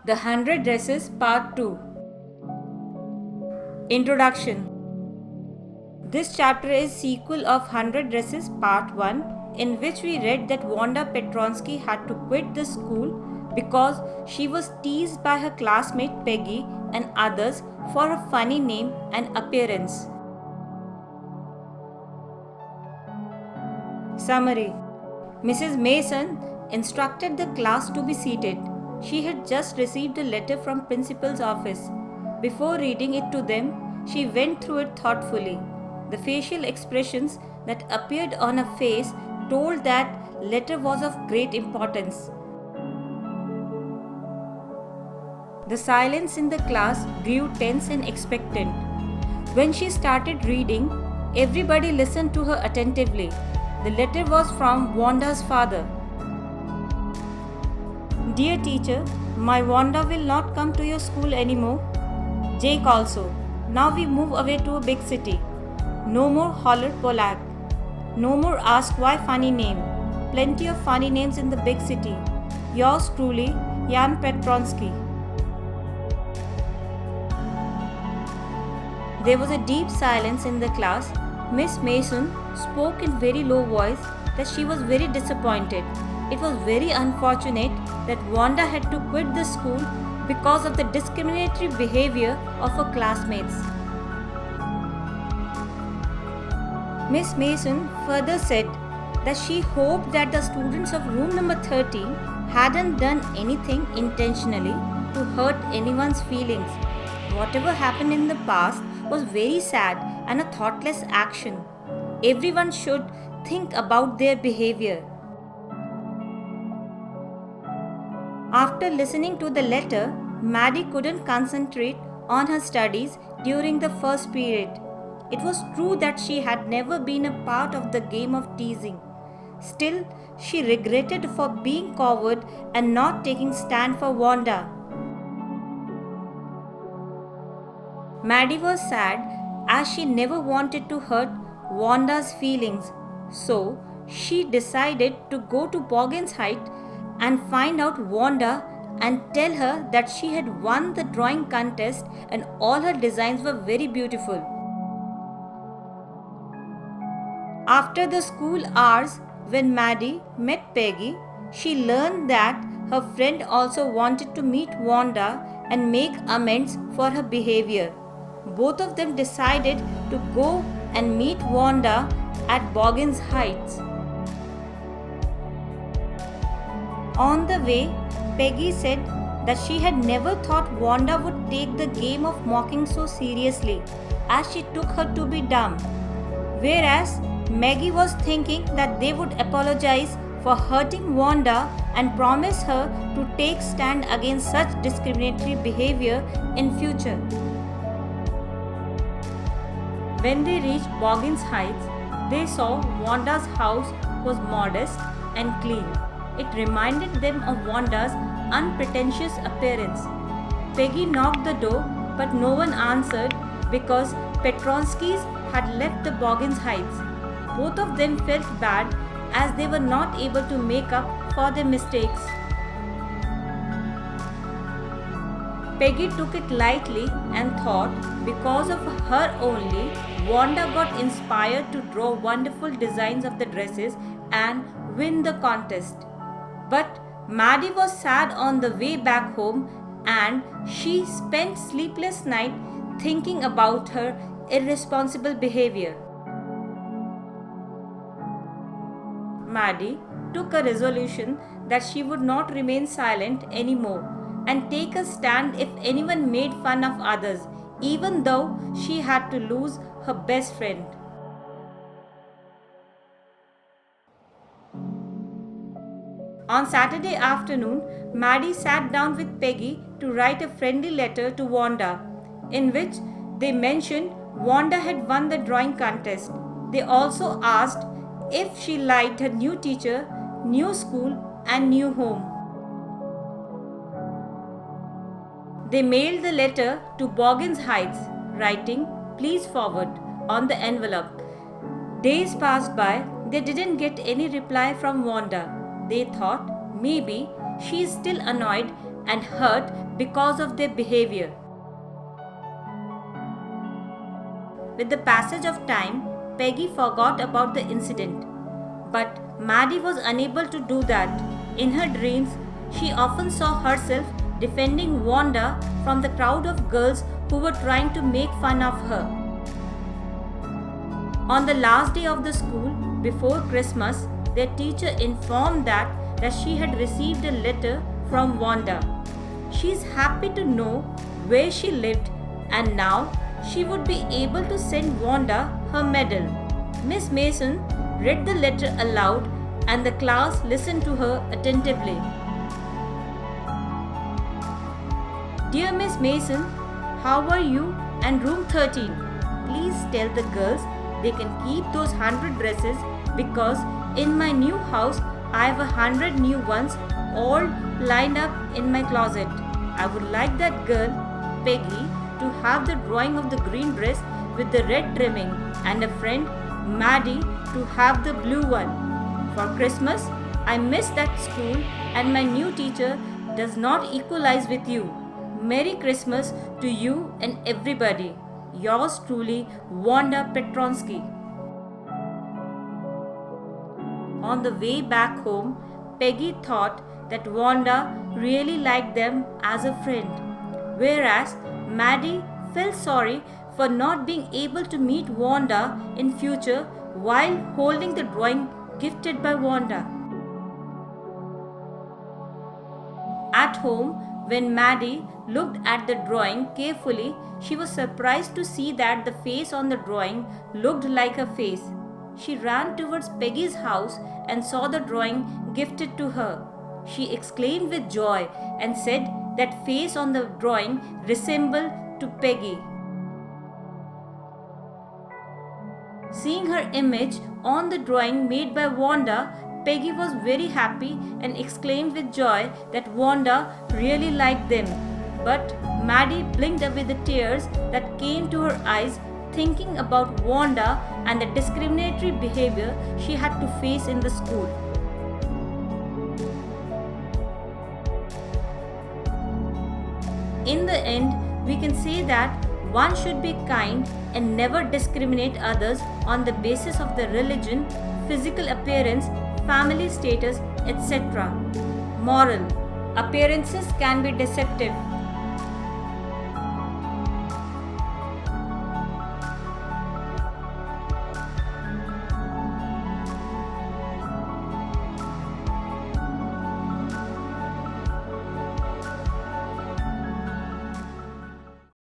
The 100 Dresses Part 2. Introduction. This chapter is sequel of 100 Dresses Part 1, in which we read that Wanda Petronsky had to quit the school because she was teased by her classmate Peggy and others for her funny name and appearance. Summary. Mrs. Mason instructed the class to be seated. She had just received a letter from principal's office. Before reading it to them, she went through it thoughtfully. The facial expressions that appeared on her face told that letter was of great importance. The silence in the class grew tense and expectant. When she started reading, everybody listened to her attentively. The letter was from Wanda's father. Dear teacher, my Wanda will not come to your school anymore. Jake also. Now we move away to a big city. No more holler Polak. No more ask why funny name. Plenty of funny names in the big city. Yours truly, Jan Petronsky. There was a deep silence in the class. Miss Mason spoke in very low voice that she was very disappointed. It was very unfortunate that Wanda had to quit the school because of the discriminatory behavior of her classmates. Miss Mason further said that she hoped that the students of room number 13 hadn't done anything intentionally to hurt anyone's feelings. Whatever happened in the past was very sad and a thoughtless action. Everyone should think about their behavior. After listening to the letter, Maddie couldn't concentrate on her studies during the first period. It was true that she had never been a part of the game of teasing. Still, she regretted for being coward and not taking stand for Wanda. Maddie was sad as she never wanted to hurt Wanda's feelings. So, she decided to go to Boggins Heights and find out Wanda and tell her that she had won the drawing contest and all her designs were very beautiful. After the school hours, when Maddie met Peggy, she learned that her friend also wanted to meet Wanda and make amends for her behavior. Both of them decided to go and meet Wanda at Boggins Heights. On the way, Peggy said that she had never thought Wanda would take the game of mocking so seriously, as she took her to be dumb. Whereas Maggie was thinking that they would apologize for hurting Wanda and promise her to take stand against such discriminatory behavior in future. When they reached Boggins Heights, they saw Wanda's house was modest and clean. It reminded them of Wanda's unpretentious appearance. Peggy knocked the door, but no one answered because Petronskys had left the Boggins Heights. Both of them felt bad as they were not able to make up for their mistakes. Peggy took it lightly and thought because of her only, Wanda got inspired to draw wonderful designs of the dresses and win the contest. But Maddie was sad on the way back home and she spent sleepless nights thinking about her irresponsible behavior. Maddie took a resolution that she would not remain silent anymore and take a stand if anyone made fun of others, even though she had to lose her best friend. On Saturday afternoon, Maddie sat down with Peggy to write a friendly letter to Wanda, in which they mentioned Wanda had won the drawing contest. They also asked if she liked her new teacher, new school, and new home. They mailed the letter to Boggins Heights, writing, "Please forward," on the envelope. Days passed by, they didn't get any reply from Wanda. They thought maybe she is still annoyed and hurt because of their behavior. With the passage of time, Peggy forgot about the incident. But Maddie was unable to do that. In her dreams, she often saw herself defending Wanda from the crowd of girls who were trying to make fun of her. On the last day of the school, before Christmas, their teacher informed that she had received a letter from Wanda. She is happy to know where she lived, and now she would be able to send Wanda her medal. Miss Mason read the letter aloud and the class listened to her attentively. Dear Miss Mason, how are you and room 13? Please tell the girls they can keep those 100 dresses because in my new house I have 100 new ones all lined up in my closet. I would like that girl, Peggy, to have the drawing of the green dress with the red trimming and a friend, Maddie, to have the blue one. For Christmas, I miss that school and my new teacher does not equalize with you. Merry Christmas to you and everybody. Yours truly, Wanda Petronsky. On the way back home, Peggy thought that Wanda really liked them as a friend, whereas Maddie felt sorry for not being able to meet Wanda in future while holding the drawing gifted by Wanda. At home, when Maddie looked at the drawing carefully, she was surprised to see that the face on the drawing looked like a face. She ran towards Peggy's house and saw the drawing gifted to her. She exclaimed with joy and said that face on the drawing resembled to Peggy. Seeing her image on the drawing made by Wanda, Peggy was very happy and exclaimed with joy that Wanda really liked them. But Maddie blinked away the tears that came to her eyes, thinking about Wanda and the discriminatory behavior she had to face in the school. In the end, we can say that one should be kind and never discriminate others on the basis of their religion, physical appearance, family status, etc. Moral: appearances can be deceptive.